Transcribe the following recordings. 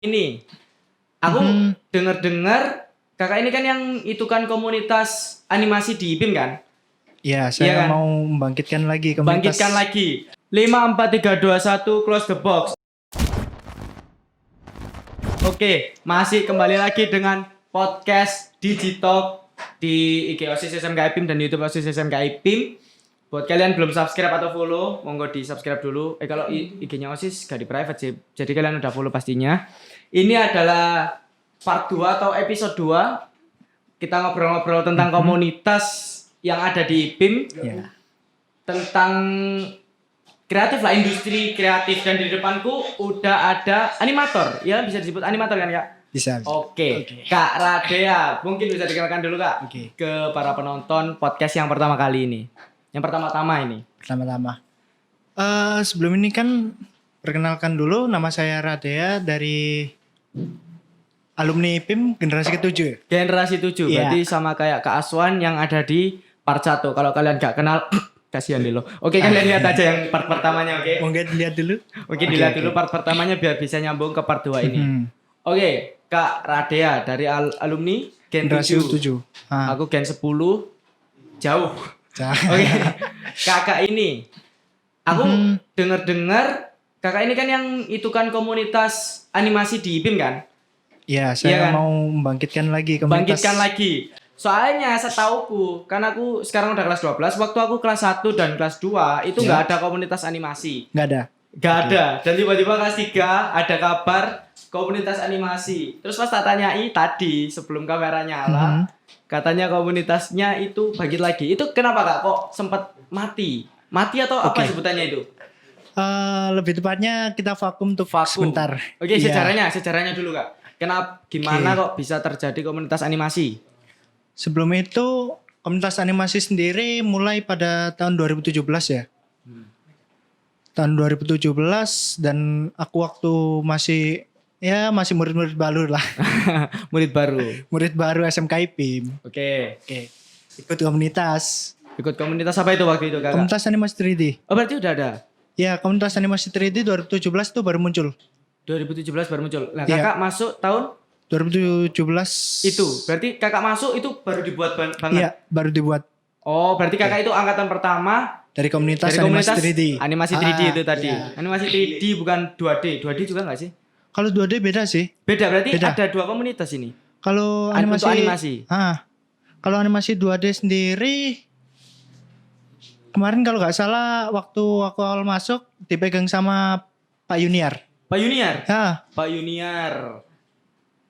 Ini, aku dengar-dengar kakak ini kan yang itu kan komunitas animasi di IPIM kan? Ya, saya Iya kan? mau membangkitkan lagi komunitas. Bangkitkan lagi. 5, 4, 3, 2, 1, close the box. Oke, masih kembali lagi dengan podcast Digitalk di IG OSIS SMK IPIM dan YouTube OSIS SMK IPIM. Buat kalian belum subscribe atau follow, monggo di subscribe dulu. Kalau IG-nya OSIS gak di private sih, jadi kalian udah follow pastinya. Ini adalah part 2 atau episode 2. Kita ngobrol-ngobrol tentang komunitas yang ada di IPIM. Ya. Tentang kreatif lah, industri kreatif. Dan di depanku udah ada animator. Ya bisa disebut animator kan Kak? Bisa. Oke. Kak Radea, mungkin bisa dikenalkan dulu Kak. Ke para penonton podcast yang pertama kali ini. Yang pertama-tama ini. Pertama-tama. Sebelum ini kan perkenalkan dulu, nama saya Radea dari alumni IPIM generasi ke-7. Generasi 7, Iya. berarti sama kayak Kak Aswan yang ada di part 1. Kalau kalian gak kenal, kasihan deh lo. Oke, kalian lihat aja yang part pertamanya, oke? Mungkin dilihat dulu. Oke, dilihat dulu part pertamanya biar bisa nyambung ke part 2 ini. Oke, Kak Radea dari alumni Gen Generasi 7. 7. Aku Gen 10, jauh. Oke. Oke, kakak ini, aku dengar kakak ini kan yang itu kan komunitas animasi di IPIM kan? Ya, saya Iya kan? mau membangkitkan lagi komunitas. Bangkitkan lagi. Soalnya setauku, kan aku sekarang udah kelas 12, waktu aku kelas 1 dan kelas 2 itu nggak ada komunitas animasi. Nggak ada. Nggak ada. Dan tiba-tiba kelas 3 ada kabar komunitas animasi. Terus pas tak tanyai tadi sebelum kamera nyala, katanya komunitasnya itu bangkit lagi. Itu kenapa Kak? Kok sempat mati? Mati atau apa sebutannya itu? Lebih tepatnya kita vakum untuk Vakum. sebentar. Oke, Iya. sejarahnya dulu Kak. Gimana kok bisa terjadi komunitas animasi? Sebelum itu komunitas animasi sendiri mulai pada tahun 2017 ya. Tahun 2017 dan aku waktu masih murid-murid baru lah. Murid baru. Murid baru SMK IPIM. Oke. Ikut komunitas. Ikut komunitas apa itu waktu itu Kak? Komunitas animasi 3D. Oh, berarti udah ada. Ya, komunitas animasi 3D 2017 itu baru muncul. 2017 baru muncul. Nah, Iya. Kakak masuk tahun 2017 itu. Berarti Kakak masuk itu baru dibuat banget. Iya, baru dibuat Oh, berarti Kakak itu angkatan pertama dari komunitas dari komunitas animasi 3D. Animasi 3D itu tadi. Iya. Animasi 3D bukan 2D. 2D juga enggak sih? Kalau 2D beda sih. Beda, berarti Beda. ada dua komunitas ini. Kalau Untuk animasi animasi. Kalau animasi 2D sendiri kemarin kalau nggak salah waktu aku awal masuk dipegang sama Pak Yuniar. Pak Yuniar. Ah, Pak Yuniar.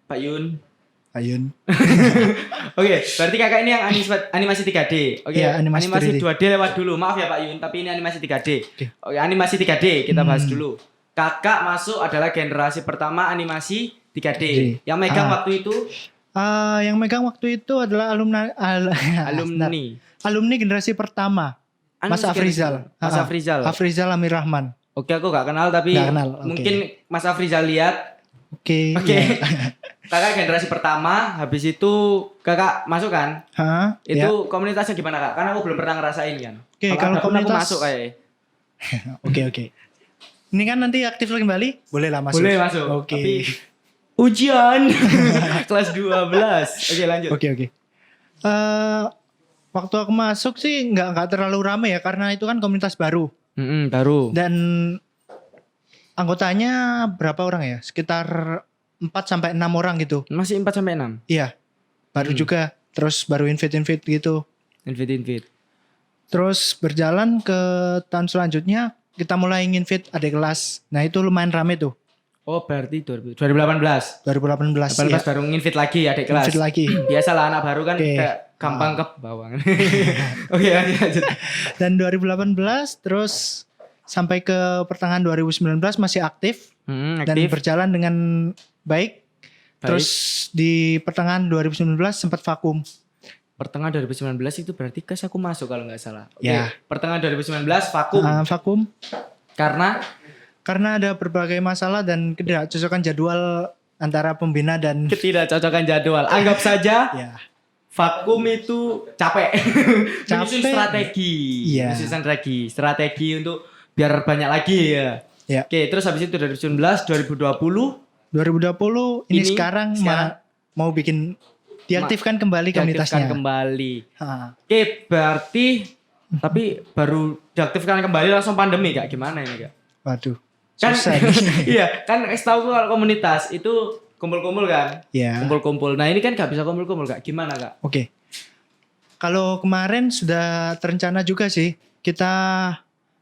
Pak Yun. Pak Yun. Oke, berarti Kakak ini yang animasi 3D. Oke, Iya, animasi 3D. 2D lewat dulu. Maaf ya Pak Yun, tapi ini animasi 3D. Oke, animasi 3D kita bahas dulu. Kakak masuk adalah generasi pertama animasi 3D. Yang megang waktu itu Yang megang waktu itu adalah alumni generasi pertama. Mas Afrizal. Mas Afrizal. Afrizal Amir Rahman. Oke, aku gak kenal tapi Nggak kenal, oke. mungkin Mas Afrizal lihat. Oke. Oke. Ya. Kakak generasi pertama, habis itu Kakak masuk kan? Itu komunitasnya gimana Kak? Karena aku belum pernah ngerasain kan. Oke, kalau ada pun aku komunitas- masuk kayak. Oke. Ini kan nanti aktif lagi kembali? Boleh lah masuk. Boleh masuk. Oke. Tapi ujian kelas 12. Oke, lanjut. Oke. Waktu aku masuk sih nggak terlalu rame ya karena itu kan komunitas baru Baru. dan anggotanya berapa orang ya? Sekitar 4 sampai 6 orang gitu. Masih 4 sampai 6. Iya. Baru juga terus baru invite gitu. Invite. Terus berjalan ke tahun selanjutnya kita mulai nginvite adik kelas. Nah, itu lumayan rame tuh. Oh, berarti 2018. 2018 18 ya. baru nginvite lagi adik kelas. Nginvite lagi. Biasalah anak baru kan Oke. kayak gampang ke bawah. Oke, lanjut. Dan 2018 terus sampai ke pertengahan 2019 masih aktif. Dan Aktif. berjalan dengan baik. Terus di pertengahan 2019 sempat vakum. Pertengahan 2019 itu berarti kas aku masuk kalau nggak salah. Oke. Ya. Pertengahan 2019 vakum. Vakum Karena ada berbagai masalah dan ketidakcocokan jadwal antara pembina dan ketidakcocokan jadwal. Anggap saja ya. vakum itu capek. Menyusun strategi. Iya. Menyusun strategi untuk biar banyak lagi ya. Ya. Oke, terus habis itu 2019, 2020 2020 ini sekarang mau bikin diaktifkan kembali komunitasnya. Diaktifkan kembali. Ha. Oke, berarti tapi baru diaktifkan kembali langsung pandemi Kak. Gimana ini Kak? Waduh. Kan Susah nih. iya, kan setahu kalau komunitas itu kumpul-kumpul kan? Ya. Kumpul-kumpul. Nah, ini kan gak bisa kumpul-kumpul Kak. Gimana Kak? Oke. Kalau kemarin sudah terencana juga sih, kita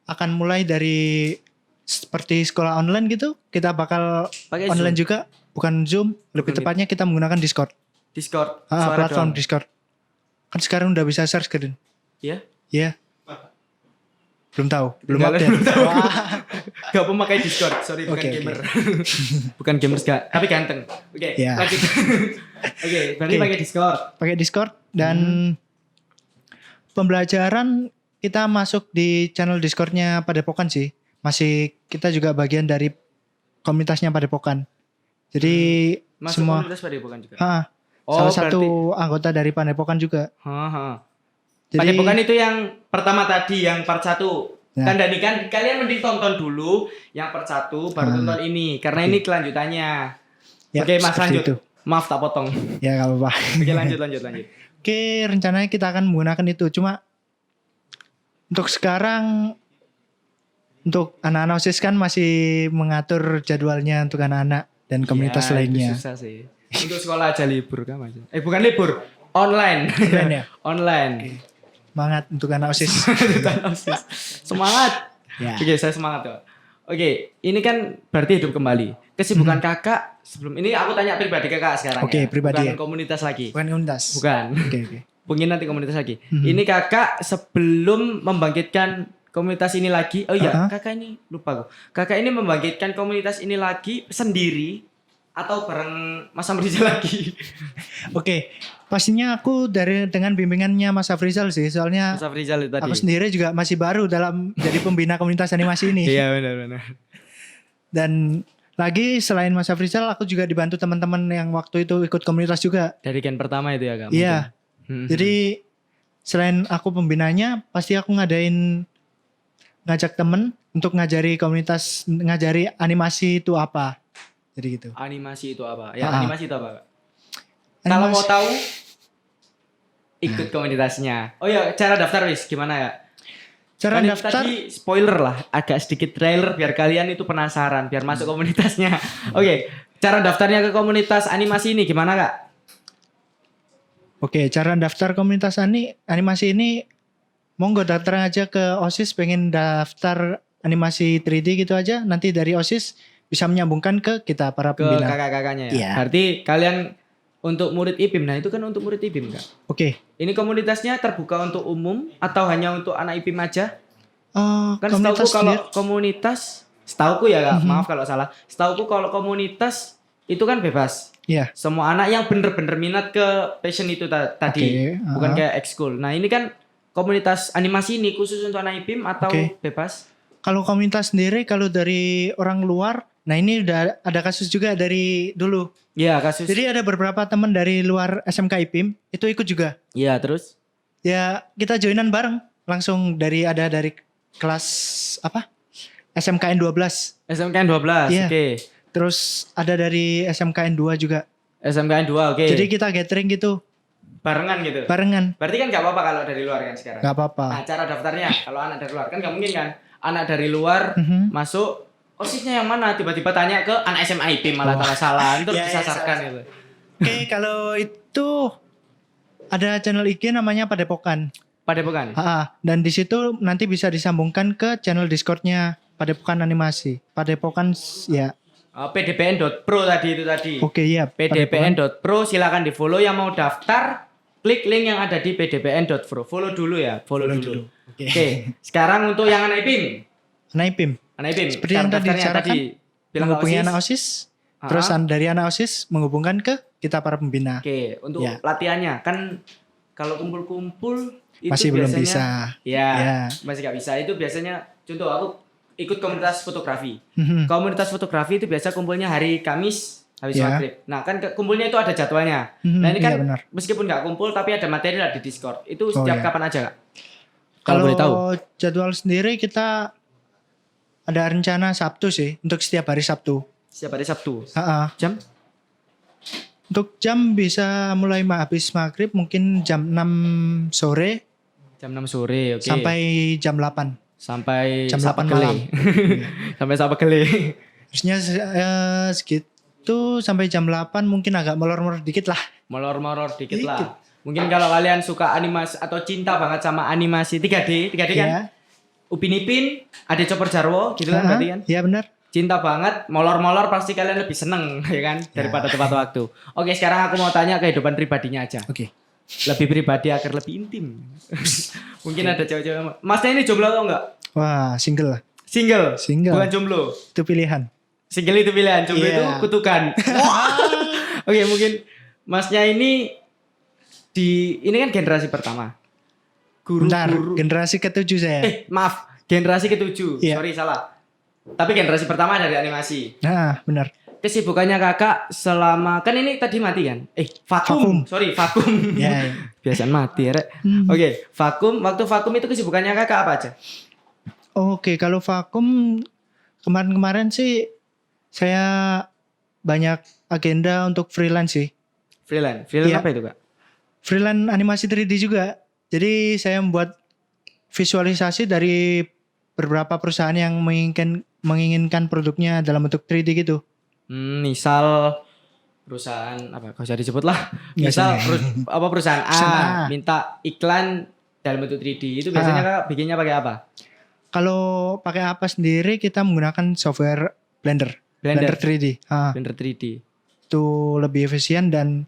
akan mulai dari seperti sekolah online gitu. Kita bakal Pakai online Zoom? juga, bukan Zoom. Lebih Bukan tepatnya kita menggunakan Discord. Discord. Suara Platform doang. Discord. Kan sekarang udah bisa share screen. Iya? Iya. Belum tahu. Belum Enggak, update. belum tahu. Wah. Gak pemakai Discord. Sorry, bukan Oke, gamer. Bukan gamers gak, tapi ganteng. Oke, Ya. lanjut. Oke, berarti Oke. pakai Discord. Pakai Discord dan pembelajaran kita masuk di channel Discordnya Padepokan sih. Masih kita juga bagian dari komunitasnya Padepokan. Jadi Masuk semua komunitas Padepokan juga. salah satu anggota dari Padepokan juga. Jadi Padepokan itu yang pertama tadi, yang part 1. Ya. Kan Dani kan kalian mending tonton dulu yang part 1 baru tonton ini karena ini kelanjutannya. ya, Oke, Mas seperti lanjut. itu. Maaf tak potong. Ya nggak apa-apa. Oke, lanjut. Oke, rencananya kita akan menggunakan itu. Cuma untuk sekarang untuk anak-anak OSIS kan masih mengatur jadwalnya untuk anak-anak dan komunitas Ya, lainnya. itu susah sih. Untuk sekolah aja libur kan Mas. Bukan libur, online. Online ya? Online. Semangat untuk anak OSIS. Semangat. Ya. Oke, saya semangat kok. Oke, ini kan berarti hidup kembali. Kesibukan kakak sebelum ini aku tanya pribadi kakak sekarang. Oke, ya. pribadi Bukan ya. komunitas lagi. Bukan komunitas. Bukan. Oke. Mungkin nanti komunitas lagi. Ini kakak sebelum membangkitkan komunitas ini lagi. Oh iya, kakak ini lupa kok. Kakak ini membangkitkan komunitas ini lagi sendiri atau bareng Mas Amrizal lagi? Oke. Pastinya aku dengan bimbingannya Mas Afrizal sih. Soalnya Mas Amrizal itu tadi. aku sendiri juga masih baru dalam jadi pembina komunitas animasi ini. Iya, benar. Dan lagi selain Mas Afrizal, aku juga dibantu teman-teman yang waktu itu ikut komunitas juga. Dari gen pertama itu ya, Kak? Iya. mungkin? Jadi selain aku pembinanya, pasti aku ngajak temen untuk ngajari animasi itu apa. Jadi gitu. Animasi itu apa? Ya, animasi itu apa, Kak? Animasi- Kalau mau tahu ikut komunitasnya. Oh ya, cara daftar wis gimana ya? Cara Kan itu daftar tadi spoiler lah, agak sedikit trailer biar kalian itu penasaran, biar masuk komunitasnya. Oke, cara daftarnya ke komunitas animasi ini gimana, Kak? Oke, cara daftar komunitas animasi ini monggo daftar aja ke OSIS, pengen daftar animasi 3D gitu aja. Nanti dari OSIS bisa menyambungkan ke kita para Ke pembina. kakak-kakaknya ya. Iya. Berarti kalian untuk murid IPIM. Nah, itu kan untuk murid IPIM, Kak. Oke. Ini komunitasnya terbuka untuk umum atau hanya untuk anak IPIM aja? Kan Komunitas setauku kalau sendiri- komunitas, setauku ya Kak, maaf kalau salah. Setauku kalau komunitas itu kan bebas. Iya. Semua anak yang bener-bener minat ke passion itu tadi, Oke, bukan kayak ekskul. Nah, ini kan komunitas animasi ini khusus untuk anak IPIM atau Oke. bebas? Kalau komunitas sendiri, kalau dari orang luar, nah ini udah ada kasus juga dari dulu. Iya, kasus. Jadi ada beberapa teman dari luar SMK IPIM itu ikut juga. Iya, terus Ya kita joinan bareng langsung dari kelas apa? SMKN 12. SMKN 12. Iya. Oke. Terus ada dari SMKN 2 juga. SMKN 2, oke. Jadi kita gathering gitu, barengan gitu. barengan. Berarti kan nggak apa-apa kalau dari luar kan sekarang. Gak apa-apa. Nah, cara daftarnya kalau anak dari luar kan nggak mungkin kan anak dari luar masuk OSISnya yang mana tiba-tiba tanya ke anak SMA IP malah salah terus Ya, disasarkan salah. gitu. Oke, kalau itu ada channel IG namanya Padepokan. Padepokan. Dan di situ nanti bisa disambungkan ke channel Discordnya Padepokan Animasi. Padepokan ya. pdpn.pro tadi itu tadi. Oke ya. pdpn.pro silakan di-follow yang mau daftar klik link yang ada di pdpn.pro. Follow dulu ya, follow dulu. Oke, sekarang untuk yang anak IPIM. Anak IPIM. Anak IPIM. Seperti yang tadi daftarnya bicarakan, bilang ke menghubungi OSIS. anak OSIS. Terus dari anak OSIS menghubungkan ke kita para pembina. Oke, untuk Ya. latihannya kan kalau kumpul-kumpul itu Masih belum biasanya- bisa. Ya, Ya. masih nggak bisa. Itu biasanya contoh aku ikut komunitas fotografi. Mhm. Komunitas fotografi itu biasa kumpulnya hari Kamis habis Ya. maghrib. Nah kan kumpulnya itu ada jadwalnya. Mhm, Nah ini kan iya, benar. meskipun nggak kumpul tapi ada materi lah di Discord. Itu setiap iya. kapan aja Kak? Kalau boleh tahu. jadwal sendiri kita ada rencana Sabtu sih, untuk setiap hari Sabtu. Setiap hari Sabtu. Ah, Jam? untuk jam bisa mulai habis maghrib mungkin jam 6 sore Jam 6 sore, oke. sampai jam 8. Sampai jam 8 Sapegele. malam. Iya. Sampai Sapegele. Terusnya segitu sampai jam 8 mungkin agak molor-molor dikit lah. Molor-molor dikit lah. Mungkin kalau kalian suka animasi atau cinta banget sama animasi 3D kan? Iya. Upin Ipin, Ade Chopper Jarwo, gitu kan berarti kan? Iya benar. Cinta banget, molor-molor pasti kalian lebih seneng ya kan daripada tepat waktu. Oke, sekarang aku mau tanya kehidupan pribadinya aja. Oke. Lebih pribadi agar lebih intim. Mungkin ada cewek-cewek. Masnya ini jomblo atau enggak? Wah, single lah. Single. Single. Bukan jomblo. Itu pilihan. Single itu pilihan, jomblo Iya. itu kutukan. Oke, mungkin Masnya ini kan generasi pertama. Bentar, Guru-guru. generasi ketujuh saya. Maaf, generasi ketujuh. Iya. Sorry salah. Tapi generasi pertama dari animasi. Nah, benar. Kesibukannya kakak selama kan ini tadi mati kan? Vakum. Sorry, vakum. Ya, ya. Biasaan mati ya, Rek. Oke, vakum. Waktu vakum itu kesibukannya kakak apa aja? Oke, kalau vakum kemarin-kemarin sih saya banyak agenda untuk freelance sih. Freelance Iya. apa itu kak? Freelance animasi 3D juga. Jadi saya membuat visualisasi dari beberapa perusahaan yang menginginkan produknya dalam bentuk 3D gitu. Misal perusahaan apa? Gak usah disebut lah. Nggak Misal usah. perusahaan Perusahaan A A. minta iklan dalam bentuk 3D. Itu biasanya kakak bikinnya pakai apa? Kalau pakai apa sendiri kita menggunakan software Blender 3D. Blender 3D. Itu lebih efisien dan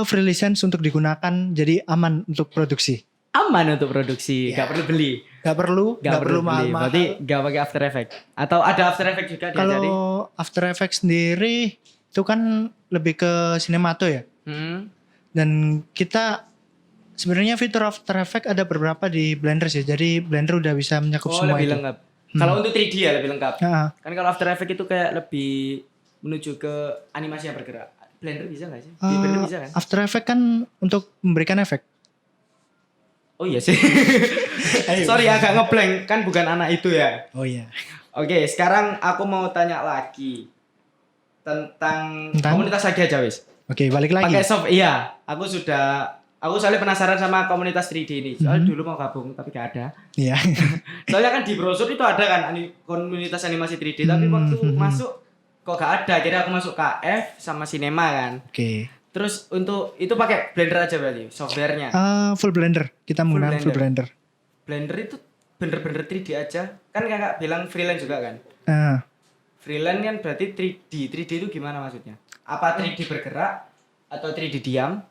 free license untuk digunakan, jadi aman untuk produksi. Aman untuk produksi, gak perlu beli. Gak perlu Beli. mahal-mahal. Berarti gak pakai After Effects. Atau ada After Effects juga diajari? Kalau After Effects sendiri itu kan lebih ke sinemato ya. Dan kita sebenarnya fitur After Effects ada beberapa di Blender sih. Jadi Blender udah bisa mencakup semua lebih itu. lengkap. Kalau untuk 3D ya lebih lengkap. Nah, Kan kalau After Effects itu kayak lebih menuju ke animasi yang bergerak. Blender bisa gak sih? Di Blender bisa kan? After Effects kan untuk memberikan efek. Oh iya sih. Sorry agak ngeblank. Kan bukan anak itu ya. Oh iya. Oke, sekarang aku mau tanya lagi. Tentang? Komunitas lagi aja wis. Oke, balik lagi. Pakai soft, iya. Aku soalnya penasaran sama komunitas 3D ini. Soalnya dulu mau gabung tapi gak ada. Iya. Soalnya kan di browser itu ada kan komunitas animasi 3D. Tapi waktu masuk kok gak ada. Jadi aku masuk KF sama Cinema kan. Oke. Terus untuk itu pakai Blender aja berarti softwarenya. Full Blender. Kita menggunakan full Blender. Blender itu bener-bener 3D aja. Kan kakak bilang freelance juga kan. Freelance kan berarti 3D. 3D itu gimana maksudnya? Apa 3D bergerak atau 3D diam?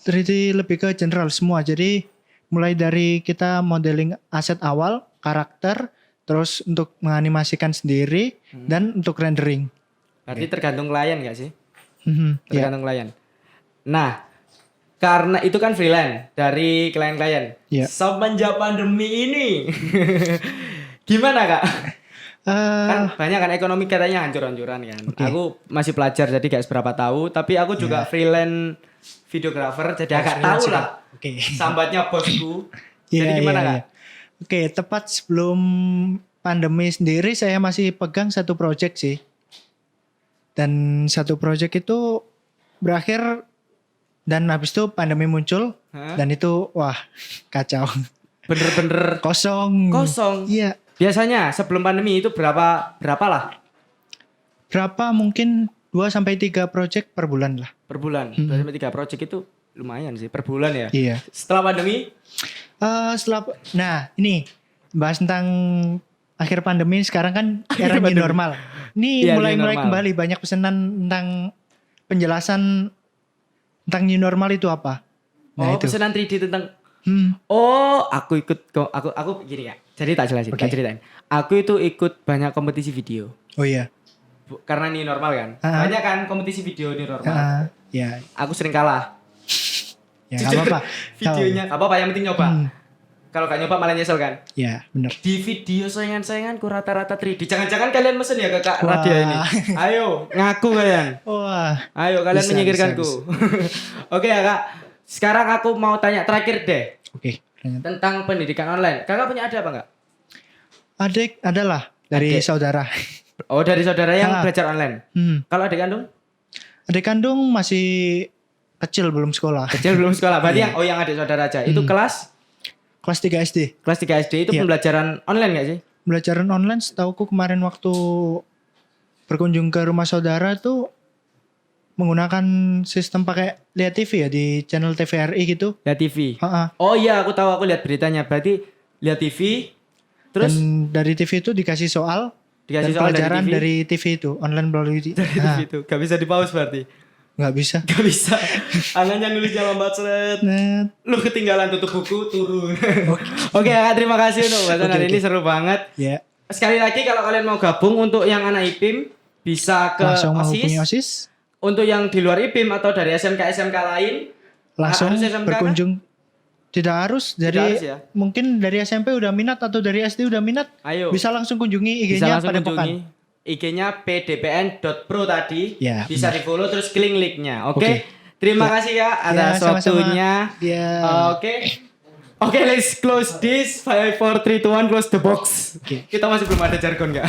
3D lebih ke general semua. Jadi mulai dari kita modeling aset awal, karakter, terus untuk menganimasikan sendiri dan untuk rendering. Berarti tergantung klien gak sih? Iya. Tergantung klien. Nah, karena itu kan freelance dari klien-klien. Iya. Semenjak pandemi ini, gimana kak? Kan banyak kan ekonomi katanya hancur-hancuran kan. Aku masih pelajar jadi gak seberapa tahu. Tapi aku juga freelance videographer jadi agak tahu lah. Sambatnya bosku. Jadi gimana kak? Oke, tepat sebelum pandemi sendiri saya masih pegang satu project sih. Dan satu project itu berakhir dan habis itu pandemi muncul. Dan itu wah kacau. Bener-bener kosong. Iya. Biasanya sebelum pandemi itu berapa lah? Berapa mungkin 2-3 project per bulan lah. Per bulan. 2-3 project itu lumayan sih per bulan ya. Iya. Setelah pandemi? Nah ini bahas tentang akhir pandemi sekarang kan era new normal. Ini mulai kembali banyak pesanan tentang penjelasan tentang new normal itu apa. Nah, itu. Pesanan 3D tentang aku gini ya. Jadi tak jelasin, tak ceritain. Aku itu ikut banyak kompetisi video. Oh iya. Karena ini normal kan. Banyak kan kompetisi video ini normal. Iya. Aku sering kalah. Ya enggak apa-apa. Videonya enggak apa-apa, yang penting nyoba. Kalau gak nyoba malah nyesel kan? Iya, benar. Di video saingan-sainganku rata-rata 3D. Jangan-jangan kalian mesen ya ke Kak Radia ini. Ayo, ngaku kalian. Wah. Ayo kalian menyingkirkanku. Oke ya Kak. Sekarang aku mau tanya terakhir deh. Oke. Tentang pendidikan online. Kakak punya ada apa enggak? Adik adalah dari saudara. Oh, dari saudara yang Ah. belajar online. Kalau adik kandung? Adik kandung masih kecil belum sekolah. Kecil belum sekolah. Berarti yang adik saudara aja. Itu kelas Kelas 3 SD. 3 SD itu Iya. pembelajaran online gak sih? Pembelajaran online setauku kemarin waktu berkunjung ke rumah saudara tuh menggunakan sistem pakai lihat TV ya di channel TVRI gitu. Lihat TV. Ha-ha. Oh iya, aku tahu, aku lihat beritanya. Berarti lihat TV terus Dan dari TV itu dikasih soal dikasih dan soal pelajaran dari TV. dari TV itu online melalui Dari TV itu. Gak bisa di-pause berarti. nggak bisa. Gak bisa. Anaknya nulisnya lambat seret. Net. Lu ketinggalan tutup buku turun. Oke, Kak, terima kasih untuk bahasan hari ini, seru banget. Ya, Sekali lagi kalau kalian mau gabung untuk yang anak IPIM bisa ke langsung OSIS. menghubungi OSIS, Untuk yang di luar IPIM atau dari SMK lain langsung harus SMK berkunjung. Tidak harus, Tidak jadi harus ya? mungkin dari SMP udah minat atau dari SD udah minat, Ayo. bisa langsung kunjungi Bisa IG-nya langsung pada kunjungi IG-nya pdpn.pro tadi. Ya, Bisa di-follow terus klik linknya. Oke. Oke. Terima Ya. kasih Kak Ya, atas sama-sama. waktunya. Ya. Oke. Oke, let's close this. 5 4 3 2 1 close the box. Oke. Kita masih belum ada jargon, Kak.